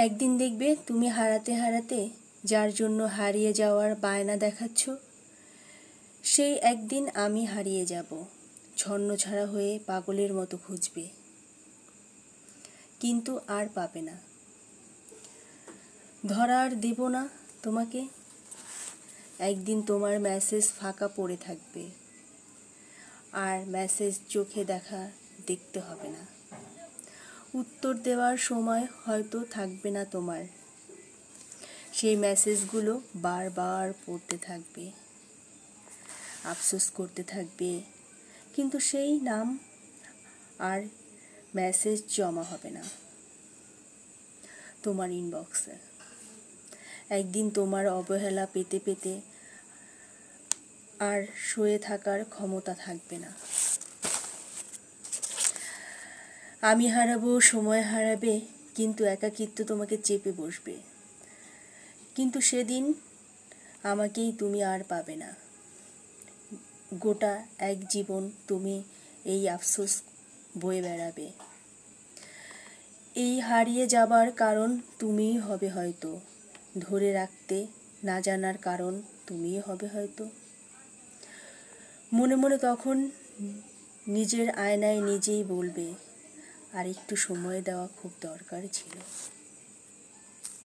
একদিন দেখবে তুমি হারাতে হারাতে যার জন্য হারিয়ে যাওয়ার বায়না দেখাচ্ছ, সেই একদিন আমি হারিয়ে যাব, ছন্নছাড়া হয়ে পাগলের মতো খুঁজবে, কিন্তু আর পাবে না। ধরা আর দেব না তোমাকে। একদিন তোমার মেসেজ ফাঁকা পড়ে থাকবে, আর মেসেজ চোখে দেখতে হবে না। উত্তর দেওয়ার সময় হয়তো থাকবে না তোমার। সেই মেসেজগুলো বারবার পড়তে থাকবে, আফসোস করতে থাকবে, কিন্তু সেই নাম আর মেসেজ জমা হবে না তোমার ইনবক্সে। একদিন তোমার অবহেলা পেতে পেতে আর শুয়ে থাকার ক্ষমতা থাকবে না। আমি হারাবো, সময় হারাবে, কিন্তু একাকিত্ব তোমাকে চেপে বসবে। কিন্তু সেদিন আমাকেই তুমি আর পাবে না। গোটা এক জীবন তুমি এই আফসোস বয়ে বেড়াবে। এই হারিয়ে যাবার কারণ তুমিই হবে হয়তো, ধরে রাখতে না জানার কারণ তুমিই হবে হয়তো। মনে মনে তখন নিজের আয়নায় নিজেই বলবে, আর একটু সময় দেওয়া খুব দরকার ছিল।